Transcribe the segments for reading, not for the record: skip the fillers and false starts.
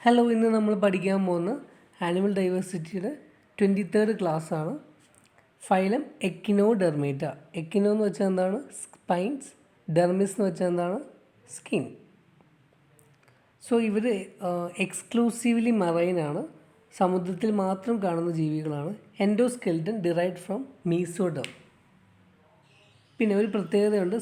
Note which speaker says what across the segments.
Speaker 1: Hello, ഇന്ന് നമ്മൾ പഠിക്കാൻ പോകുന്ന ആനിമൽ ഡൈവേഴ്സിറ്റിയുടെ 23rd ക്ലാസ്സാണ്. Phylum Echinodermata. എക്കിനോ എന്ന് വെച്ചാൽ എന്താണ്? സ്പൈൻസ്. ഡെർമിസ് എന്ന് വെച്ചാൽ എന്താണ്? സ്കിൻ. സോ ഇവർ എക്സ്ക്ലൂസീവ്ലി മറൈനാണ്, സമുദ്രത്തിൽ മാത്രം കാണുന്ന ജീവികളാണ്. Endoskeleton derived from mesoderm. പിന്നെ ഒരു പ്രത്യേകതയുണ്ട്,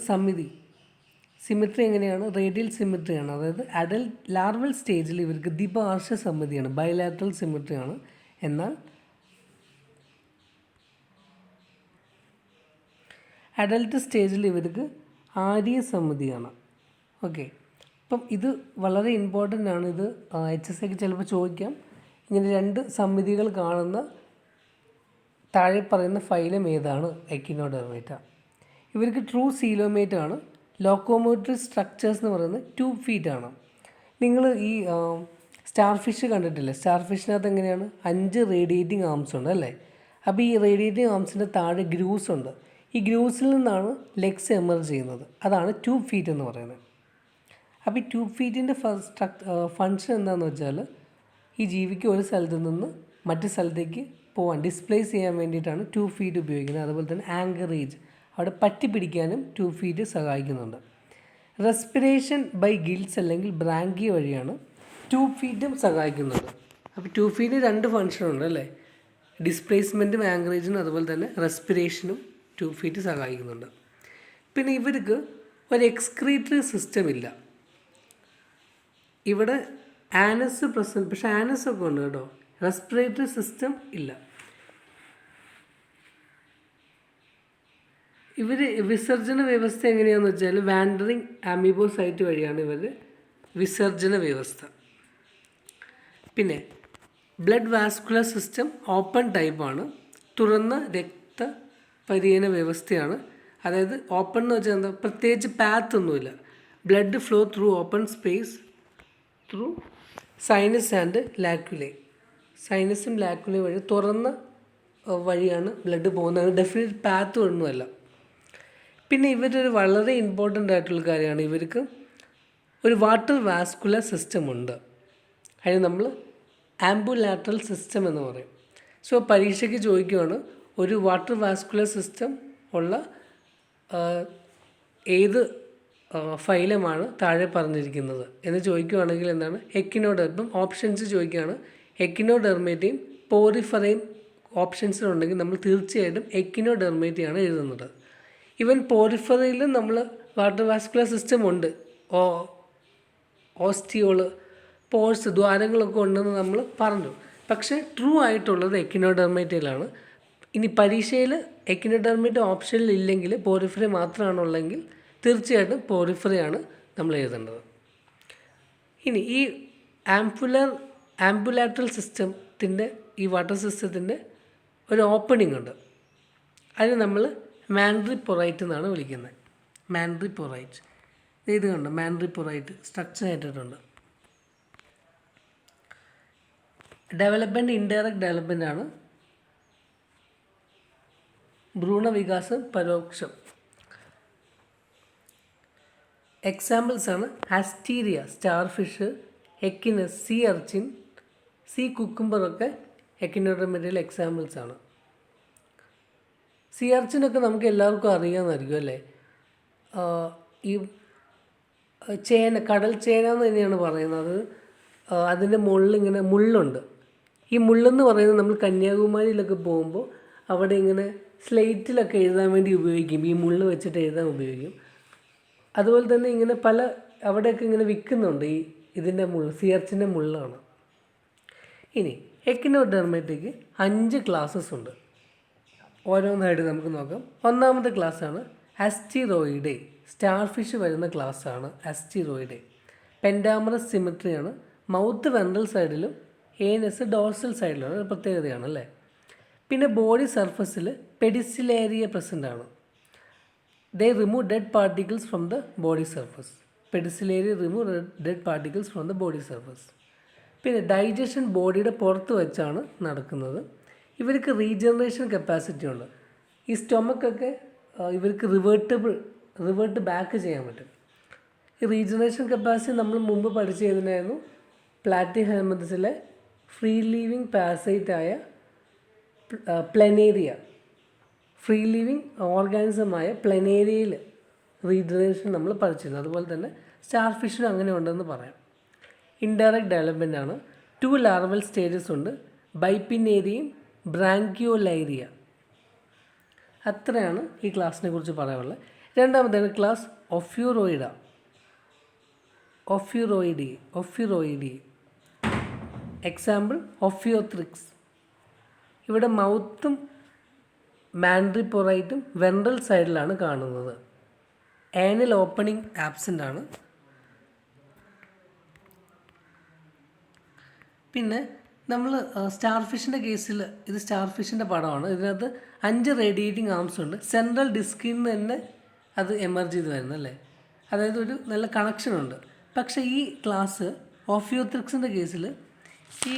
Speaker 1: സിമിട്രി എങ്ങനെയാണ്? റേഡിയൽ സിമിട്രിയാണ്. അതായത് ലാർവൽ സ്റ്റേജിൽ ഇവർക്ക് ദ്വിപാർശ്വ സമ്മിതിയാണ്, ബൈലാറ്ററൽ സിമിട്രിയാണ്. എന്നാൽ അഡൽട്ട് സ്റ്റേജിൽ ഇവർക്ക് ആര്യ സമ്മിതിയാണ്. ഓക്കെ, അപ്പം ഇത് വളരെ ഇമ്പോർട്ടൻ്റ് ആണ്. ഇത് HSക്ക് ചിലപ്പോൾ ചോദിക്കാം. ഇങ്ങനെ രണ്ട് സമ്മിതികൾ കാണുന്ന താഴെ പറയുന്ന ഫൈലം ഏതാണ്? എക്കിനോഡെർമേറ്റ. ഇവർക്ക് ട്രൂ സീലോമേറ്റ് ആണ്. ലോക്കോമോട്ടറി സ്ട്രക്ചേഴ്സ് എന്ന് പറയുന്നത് 2 feet ആണ്. നിങ്ങൾ ഈ സ്റ്റാർ ഫിഷ് കണ്ടിട്ടില്ലേ? സ്റ്റാർ ഫിഷിനകത്ത് എങ്ങനെയാണ്? 5 റേഡിയേറ്റിംഗ് ആംസ് ഉണ്ട് അല്ലേ? അപ്പോൾ ഈ റേഡിയേറ്റിംഗ് ആംസിൻ്റെ താഴെ ഗ്രൂസ് ഉണ്ട്. ഈ ഗ്രൂസിൽ നിന്നാണ് ലെഗ്സ് എമർജ് ചെയ്യുന്നത്. അതാണ് 2 feet എന്ന് പറയുന്നത്. അപ്പോൾ ഈ 2 feetൻ്റെ ഫങ്ഷൻ എന്താണെന്ന് വെച്ചാൽ, ഈ ജീവിക്ക് ഒരു സ്ഥലത്ത് നിന്ന് മറ്റു സ്ഥലത്തേക്ക് പോകാൻ, ഡിസ്പ്ലേസ് ചെയ്യാൻ വേണ്ടിയിട്ടാണ് 2 feet ഉപയോഗിക്കുന്നത്. അതുപോലെ തന്നെ ആങ്കറേജ്, അവിടെ പറ്റി പിടിക്കാനും 2 feet സഹായിക്കുന്നുണ്ട്. റെസ്പിറേഷൻ ബൈ ഗിൽസ് അല്ലെങ്കിൽ ബ്രാങ്കി വഴിയാണ് 2 feetഉം സഹായിക്കുന്നത്. അപ്പോൾ 2 feet 2 ഫങ്ഷൻ ഉണ്ട് അല്ലേ? ഡിസ്പ്ലേസ്മെൻറ്റും ആങ്കറേജിനും അതുപോലെ തന്നെ റെസ്പിറേഷനും 2 feet സഹായിക്കുന്നുണ്ട്. പിന്നെ ഇവർക്ക് ഒരു എക്സ്ക്രീറ്ററി സിസ്റ്റം ഇല്ല. ഇവിടെ ആനസ് പ്രസൻറ്റ്, പക്ഷേ ആനസ് ഒക്കെ ഉണ്ട് കേട്ടോ. റെസ്പിറേറ്ററി സിസ്റ്റം ഇല്ല. ഇവർ വിസർജന വ്യവസ്ഥ എങ്ങനെയാണെന്ന് വെച്ചാൽ, വാൻഡറിങ് അമീബോസൈറ്റ് വഴിയാണ് ഇവർ വിസർജന വ്യവസ്ഥ. പിന്നെ ബ്ലഡ് വാസ്കുലർ സിസ്റ്റം ഓപ്പൺ ടൈപ്പാണ്, തുറന്ന രക്തപര്യന വ്യവസ്ഥയാണ്. അതായത് ഓപ്പൺ എന്ന് വെച്ചാൽ എന്താ? പ്രത്യേകിച്ച് പാത്ത് ഒന്നുമില്ല. Blood flow through open space through sinus and lacunae. സൈനസും ലാക്യുലേ വഴി തുറന്ന വഴിയാണ് ബ്ലഡ് പോകുന്നത്. ഡെഫിനറ്റ് പാത്ത് ഒന്നുമല്ല. പിന്നെ ഇവരൊരു വളരെ ഇമ്പോർട്ടൻ്റ് ആയിട്ടുള്ള കാര്യമാണ്, ഇവർക്ക് ഒരു വാട്ടർ വാസ്കുലർ സിസ്റ്റം ഉണ്ട്. അതിന് നമ്മൾ ആംബുലാറ്ററൽ സിസ്റ്റം എന്ന് പറയും. സോ പരീക്ഷയ്ക്ക് ചോദിക്കുകയാണ്, ഒരു വാട്ടർ വാസ്കുലർ സിസ്റ്റം ഉള്ള ഏത് ഫൈലമാണ് താഴെ പറഞ്ഞിരിക്കുന്നത് എന്ന് ചോദിക്കുകയാണെങ്കിൽ എന്താണ്? എക്കിനോഡെർമ. ഓപ്ഷൻസ് ചോദിക്കുകയാണ്. എക്കിനോഡെർമേറ്റയും പോറിഫറയും ഓപ്ഷൻസിലുണ്ടെങ്കിൽ നമ്മൾ തീർച്ചയായിട്ടും എക്കിനോഡെർമേറ്റയാണ് എഴുതുന്നത്. ഈവൻ പോറിഫറയിലും നമ്മൾ വാട്ടർ വാസ്കുലർ സിസ്റ്റം ഉണ്ട്. ഓസ്റ്റിയോള്, പോഴ്സ്, ദ്വാരങ്ങളൊക്കെ ഉണ്ടെന്ന് നമ്മൾ പറഞ്ഞു. പക്ഷേ ട്രൂ ആയിട്ടുള്ളത് എക്കിനോഡെർമേറ്റയിലാണ്. ഇനി പരീക്ഷയിൽ എക്കിനോഡെർമേറ്റ ഓപ്ഷനിൽ ഇല്ലെങ്കിൽ, പോറിഫറി മാത്രമാണുള്ളെങ്കിൽ തീർച്ചയായിട്ടും പോറിഫറിയാണ് നമ്മൾ എഴുതേണ്ടത്. ഇനി ഈ ആംബുലാറ്ററൽ സിസ്റ്റത്തിൻ്റെ, ഈ വാട്ടർ സിസ്റ്റത്തിൻ്റെ ഒരു ഓപ്പണിംഗ് ഉണ്ട്. അതിന് നമ്മൾ മാൻഡ്രിപ്പൊറൈറ്റ് എന്നാണ് വിളിക്കുന്നത്. മാൻഡ്രിപ്പൊറൈറ്റ് ഇത് കണ്ടോ? മാൻഡ്രിപ്പൊറൈറ്റ് സ്ട്രക്ചർ ആയിട്ടുണ്ട്. ഡെവലപ്മെൻറ്റ് ഇൻഡയറക്റ്റ് ഡെവലപ്മെൻ്റ് ആണ്. ഭ്രൂണവികാസം പരോക്ഷം. എക്സാമ്പിൾസ് ആണ് Asterias, starfish, Echinus, sea urchin, sea കുക്കുംബറൊക്കെ എക്കിനോഡെർമേറ്റയിലെ എക്സാമ്പിൾസ് ആണ്. സീ അർച്ചിനൊക്കെ നമുക്ക് എല്ലാവർക്കും അറിയാമെന്നായിരിക്കും അല്ലേ? ഈ ചേന, കടൽ ചേന എന്ന് തന്നെയാണ് പറയുന്നത്. അതിൻ്റെ മുകളിൽ ഇങ്ങനെ മുള്ളുണ്ട്. ഈ മുള്ളെന്ന് പറയുന്നത് നമ്മൾ കന്യാകുമാരിയിലൊക്കെ പോകുമ്പോൾ അവിടെ ഇങ്ങനെ സ്ലേറ്റിലൊക്കെ എഴുതാൻ വേണ്ടി ഉപയോഗിക്കും. ഈ മുള്ള് വെച്ചിട്ട് എഴുതാൻ ഉപയോഗിക്കും. അതുപോലെ തന്നെ ഇങ്ങനെ അവിടെയൊക്കെ ഇങ്ങനെ വിൽക്കുന്നുണ്ട് ഇതിൻ്റെ മുള്ള്, സീ അർച്ചിൻ്റെ മുള്ളാണ്. ഇനി എക്കിനോഡെർമേറ്റയ്ക്ക് 5 ക്ലാസ്സസ് ഉണ്ട്. ഓരോന്നായിട്ട് നമുക്ക് നോക്കാം. ഒന്നാമത്തെ ക്ലാസ്സാണ് അസ്റ്റീറോയിഡേ. സ്റ്റാർ ഫിഷ് വരുന്ന ക്ലാസ്സാണ് അസ്റ്റീറോയിഡേ. പെൻഡാമറസ് സിമിട്രിയാണ്. മൗത്ത് വെൻട്രൽ സൈഡിലും ഏനസ് ഡോർസൽ സൈഡിലാണ്. ഒരു പ്രത്യേകതയാണ് അല്ലേ? പിന്നെ ബോഡി സർഫസിൽ പെഡിസിലേരിയ പ്രസൻ്റ് ആണ്. They remove dead particles from the body surface. Pedicellaria remove dead particles from the body surface. പിന്നെ ഡൈജഷൻ ബോഡിയുടെ പുറത്ത് വെച്ചാണ് നടക്കുന്നത്. ഇവർക്ക് റീജനറേഷൻ കപ്പാസിറ്റി ഉണ്ട്. ഈ സ്റ്റൊമക്കൊക്കെ ഇവർക്ക് റിവേർട്ട് ബാക്ക് ചെയ്യാൻ പറ്റും. ഈ റീജനറേഷൻ കപ്പാസിറ്റി നമ്മൾ മുമ്പ് പഠിച്ചു കഴിഞ്ഞായിരുന്നു. പ്ലാറ്റിഹെൽമിന്ത്സിലെ ഫ്രീ ലീവിങ് പാരസൈറ്റായ പ്ലനേരിയ, ഫ്രീ ലിവിങ് ഓർഗാനിസമായ പ്ലനേരിയയിൽ റീജനറേഷൻ നമ്മൾ പഠിച്ചിരുന്നു. അതുപോലെ തന്നെ സ്റ്റാർ ഫിഷിനും അങ്ങനെ ഉണ്ടെന്ന് പറയാം. ഇൻഡയറക്റ്റ് ഡെവലപ്മെൻ്റ് ആണ്. 2 ലാർവൽ സ്റ്റേജസ് ഉണ്ട്, ബൈപ്പിനേരിയയും ബ്രാങ്കിയോലൈരിയ. അത്രയാണ് ഈ ക്ലാസ്സിനെ കുറിച്ച് പറയാനുള്ളത്. രണ്ടാമത്തേണ് ക്ലാസ് ഒഫ്യൂറോയിഡി. എക്സാമ്പിൾ ഒഫിയോത്രിക്സ്. ഇവിടെ മൗത്തും മാൻഡ്രിപ്പൊറൈറ്റും വെൻട്രൽ സൈഡിലാണ് കാണുന്നത്. ആനൽ ഓപ്പണിംഗ് ആബ്സെൻ്റ് ആണ്. പിന്നെ നമ്മൾ സ്റ്റാർ ഫിഷിൻ്റെ കേസിൽ, ഇത് സ്റ്റാർ ഫിഷിൻ്റെ പടമാണ്. ഇതിനകത്ത് 5 റേഡിയേറ്റിംഗ് ആംസ് ഉണ്ട്. സെൻട്രൽ ഡിസ്കിൽ നിന്ന് തന്നെ അത് എമർജ് ചെയ്ത് വരുന്നത് അല്ലേ, അതായത് ഒരു നല്ല കണക്ഷനുണ്ട്. പക്ഷേ ഈ ക്ലാസ് ഓഫിയോത്രിക്സിൻ്റെ കേസിൽ ഈ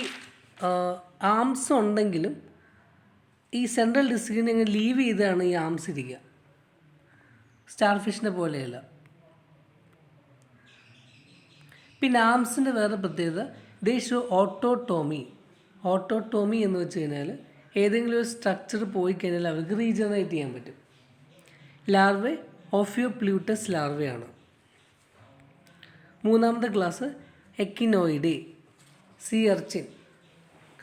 Speaker 1: ആംസ് ഉണ്ടെങ്കിലും ഈ സെൻട്രൽ ഡിസ്കിനെ ഇങ്ങനെ ലീവ് ചെയ്താണ് ഈ ആംസ് ഇരിക്കുക. സ്റ്റാർ ഫിഷിനെ പോലെയല്ല. പിന്നെ ആംസിൻ്റെ വേറെ പ്രത്യേകത, ദേ ഷോ ഓട്ടോട്ടോമി എന്ന് വെച്ച് കഴിഞ്ഞാൽ ഏതെങ്കിലും ഒരു സ്ട്രക്ചർ പോയി കഴിഞ്ഞാൽ അവർക്ക് റീജനറേറ്റ് ചെയ്യാൻ പറ്റും. ലാർവ ഓഫിയോപ്ലൂട്ടസ് ലാർവയാണ്. മൂന്നാമത്തെ ക്ലാസ് എക്കിനോയിഡേ, സീ അർച്ചിൻ,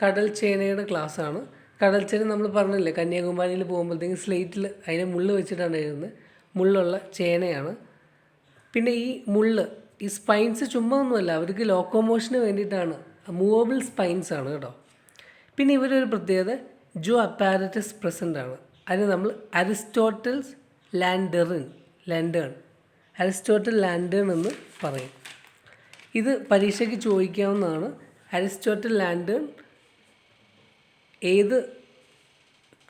Speaker 1: കടൽ ചേനയുടെ ക്ലാസ്സാണ്. കടൽ ചേന നമ്മൾ പറഞ്ഞില്ലേ, കന്യാകുമാരിയിൽ പോകുമ്പോഴത്തേക്കും സ്ലേറ്റിൽ അതിനെ മുള്ള് വെച്ചിട്ടാണ് എഴുതുന്നത്. മുള്ളുള്ള ചേനയാണ്. പിന്നെ ഈ സ്പൈൻസ് ചുമ്മാ ഒന്നുമല്ല, അവർക്ക് ലോക്കോമോഷന് വേണ്ടിയിട്ടാണ്, മൂവബിൾ സ്പൈൻസ് ആണ് കേട്ടോ. പിന്നെ ഇവരൊരു പ്രത്യേകത ജോ അപ്പാരറ്റസ് പ്രസൻ്റ് ആണ്. അതിന് നമ്മൾ അരിസ്റ്റോട്ടൽ ലാൻഡേൺ എന്ന് പറയും. ഇത് പരീക്ഷയ്ക്ക് ചോദിക്കാവുന്നതാണ്. അരിസ്റ്റോട്ടൽ ലാൻഡേൺ ഏത്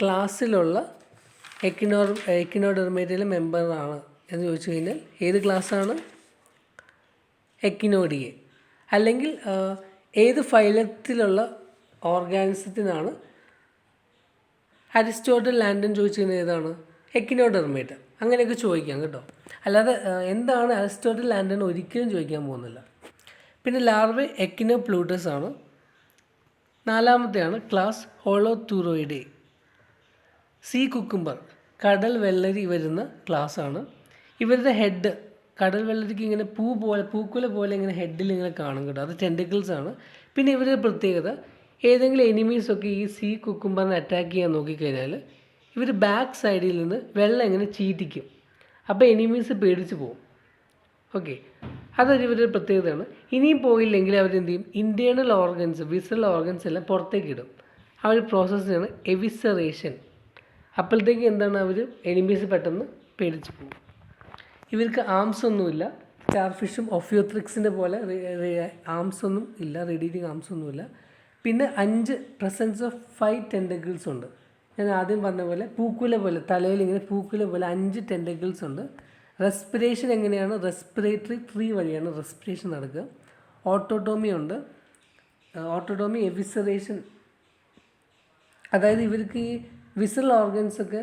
Speaker 1: ക്ലാസ്സിലുള്ള എക്കിനോഡെർമേറ്റയിലെ മെമ്പറാണ് എന്ന് ചോദിച്ചു കഴിഞ്ഞാൽ ഏത് ക്ലാസ്സാണ്? എക്കിനോഡിയെ. അല്ലെങ്കിൽ ഏത് ഫൈലത്തിലുള്ള ഓർഗാനിസത്തിനാണ് അരിസ്റ്റോട്ടൽ ലാൻഡേൺ ചോദിച്ചു കഴിഞ്ഞാൽ ഏതാണ്? എക്കിനോഡെർമേറ്റ. അങ്ങനെയൊക്കെ ചോദിക്കാം കേട്ടോ. അല്ലാതെ എന്താണ് അരിസ്റ്റോട്ടൽ ലാൻഡേൺ ഒരിക്കലും ചോദിക്കാൻ പോകുന്നില്ല. പിന്നെ ലാർവ എക്കിനോപ്ലൂട്ടസ് ആണ്. നാലാമത്തെയാണ് ക്ലാസ് ഹോളോത്തൂറോയിഡേ, സീ കുക്കുംബർ, കടൽ വെള്ളരി വരുന്ന ക്ലാസ്സാണ്. ഇവരുടെ ഹെഡ് കടൽ വെള്ളരിക്ക് ഇങ്ങനെ പൂക്കുല പോലെ ഇങ്ങനെ ഹെഡിൽ ഇങ്ങനെ കാണും കേട്ടോ, അത് ടെൻറ്റിക്കിൾസ് ആണ്. പിന്നെ ഇവരുടെ പ്രത്യേകത, ഏതെങ്കിലും എനിമീസൊക്കെ ഈ സീ കുക്കുംബറിനെ അറ്റാക്ക് ചെയ്യാൻ നോക്കിക്കഴിഞ്ഞാൽ ഇവർ ബാക്ക് സൈഡിൽ നിന്ന് വെള്ളം ഇങ്ങനെ ചീറ്റിക്കും. അപ്പോൾ എനിമീസ് പേടിച്ച് പോകും. ഓക്കെ, അതൊരു ഇവരുടെ പ്രത്യേകതയാണ്. ഇനിയും പോയില്ലെങ്കിൽ അവരെന്ത് ചെയ്യും? ഇൻറ്റേർണൽ ഓർഗൻസ്, വിസറൽ ഓർഗൻസ് എല്ലാം പുറത്തേക്ക് ഇടും. ആ ഒരു പ്രോസസ്സിനാണ് എവിസറേഷൻ. അപ്പോഴത്തേക്ക് എന്താണ്, അവർ എനിമീസ് പെട്ടെന്ന് പേടിച്ച് പോകും. ഇവർക്ക് ആംസ് ഒന്നുമില്ല. സ്റ്റാർ ഫിഷും ഒഫിയോത്രിക്സിൻ്റെ പോലെ ആംസ് ഒന്നും ഇല്ല, റേഡിയേറ്റിംഗ് ആംസ് ഒന്നുമില്ല. പിന്നെ 5 ടെൻറ്റക്കിൾസ് ഉണ്ട്. ഞാൻ ആദ്യം പറഞ്ഞ പോലെ പൂക്കുല പോലെ, തലയിൽ ഇങ്ങനെ പൂക്കുല പോലെ 5 ടെൻറ്റക്കിൾസ് ഉണ്ട്. റെസ്പിറേഷൻ എങ്ങനെയാണ്? റെസ്പിറേറ്ററി ട്രീ വഴിയാണ് റെസ്പിറേഷൻ നടക്കുക. ഓട്ടോട്ടോമി ഉണ്ട്. ഓട്ടോട്ടോമി എവിസറേഷൻ, അതായത് ഇവർക്ക് ഈ വിസറൽ ഓർഗൻസൊക്കെ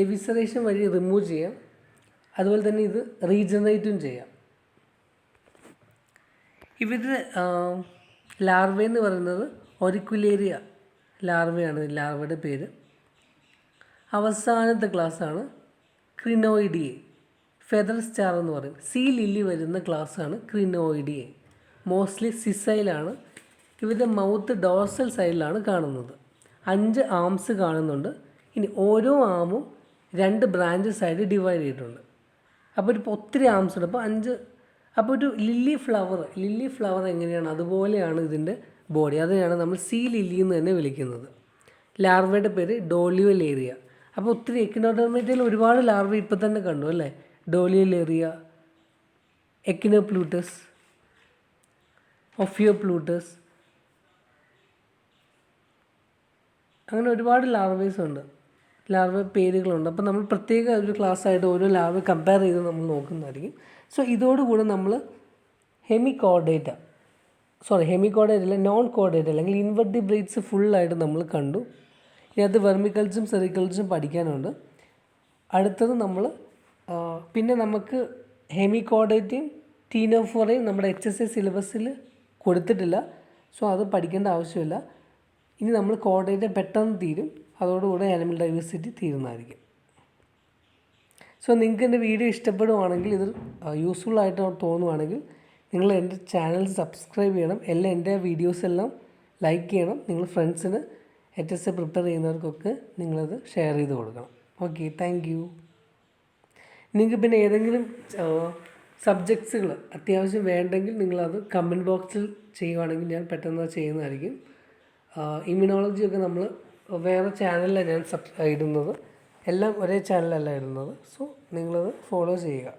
Speaker 1: എവിസറേഷൻ വഴി റിമൂവ് ചെയ്യാം. അതുപോലെ തന്നെ ഇത് റീജനറേറ്റും ചെയ്യാം. ഇവരുടെ ലാർവ എന്ന് പറയുന്നത് ഒരിക്കുലേരിയ ലാർവയാണ് ലാർവയുടെ പേര്. അവസാനത്തെ ക്ലാസ്സാണ് ക്രിനോയിഡിയെ, ഫെദർ സ്റ്റാർ എന്ന് പറയും. സീ ലില്ലി വരുന്ന ക്ലാസ്സാണ് ക്രിനോയിഡിയെ. മോസ്റ്റ്ലി സിസൈലാണ്. ഇവരുടെ മൗത്ത് ഡോർസൽ സൈഡിലാണ് കാണുന്നത്. 5 ആംസ് കാണുന്നുണ്ട്. ഇനി ഓരോ ആമും 2 ബ്രാഞ്ചസ് ആയിട്ട് ഡിവൈഡ് ചെയ്തിട്ടുണ്ട്. അപ്പോൾ ഒരു ഒത്തിരി ആംസ് ഉണ്ട്. അപ്പോൾ ഒരു ലില്ലി ഫ്ലവർ എങ്ങനെയാണ് അതുപോലെയാണ് ഇതിൻ്റെ ബോഡി. അതിനെയാണ് നമ്മൾ സീ ലില്ലി എന്ന് തന്നെ വിളിക്കുന്നത്. ലാർവയുടെ പേര് ഡോളിയോലേറിയ. അപ്പോൾ ഒത്തിരി എക്കിനോഡെർമേറ്റയിൽ ഒരുപാട് ലാർവ ഇപ്പോൾ തന്നെ കണ്ടു അല്ലേ? ഡോളിയോലേറിയ, എക്കിനോപ്ലൂട്ടസ്, ഒഫിയോപ്ലൂട്ടസ്, അങ്ങനെ ഒരുപാട് ലാർവേസ് ഉണ്ട്, ലാർവ പേരുകളുണ്ട്. അപ്പോൾ നമ്മൾ പ്രത്യേക ഒരു ക്ലാസ്സായിട്ട് ഓരോ ലാർവ കമ്പയർ ചെയ്ത് നമ്മൾ നോക്കുന്നതായിരിക്കും. സോ ഇതോടുകൂടെ നമ്മൾ ഹെമികോർഡേറ്റ അല്ല, നോൺ കോർഡേറ്റ അല്ലെങ്കിൽ ഇൻവെർട്ടിബ്രേറ്റ്സ് ഫുള്ളായിട്ട് നമ്മൾ കണ്ടു. ഇനി അത് വെർമിക്കൽസും സെറിക്കൽസും പഠിക്കാനുണ്ട്. അടുത്തത് നമ്മൾ പിന്നെ നമുക്ക് ഹെമികോർഡേറ്റയും ടീനോഫോറയും നമ്മുടെ HSA സിലബസിൽ കൊടുത്തിട്ടില്ല. സോ അത് പഠിക്കേണ്ട ആവശ്യമില്ല. ഇനി നമ്മൾ കോഡേറ്റ പെട്ടെന്ന് തീരും. അതോടുകൂടെ ആനിമൽ ഡൈവേഴ്സിറ്റി തീരുന്നതായിരിക്കും. സോ നിങ്ങൾക്ക് എൻ്റെ വീഡിയോ ഇഷ്ടപ്പെടുവാണെങ്കിൽ, ഇത് യൂസ്ഫുൾ ആയിട്ട് തോന്നുവാണെങ്കിൽ നിങ്ങൾ എൻ്റെ ചാനൽ സബ്സ്ക്രൈബ് ചെയ്യണം. എൻ്റെ വീഡിയോസ് എല്ലാം ലൈക്ക് ചെയ്യണം. നിങ്ങൾ ഫ്രണ്ട്സിന് HSA പ്രിപ്പയർ ചെയ്യുന്നവർക്കൊക്കെ നിങ്ങളത് ഷെയർ ചെയ്ത് കൊടുക്കണം. Okay, thank you. നിങ്ങൾക്ക് പിന്നെ ഏതെങ്കിലും സബ്ജക്ട്സുകൾ അത്യാവശ്യം വേണ്ടെങ്കിൽ നിങ്ങളത് കമൻറ്റ് ബോക്സിൽ ചെയ്യുവാണെങ്കിൽ ഞാൻ പെട്ടെന്ന് ചെയ്യുന്നതായിരിക്കും. ഇമ്മ്യൂണോളജിയൊക്കെ നമ്മൾ വേറെ ചാനലിലാണ് ഞാൻ ഇടുന്നത്. എല്ലാം ഒരേ ചാനലല്ല ഇടുന്നത്. സോ നിങ്ങളത് ഫോളോ ചെയ്യുക.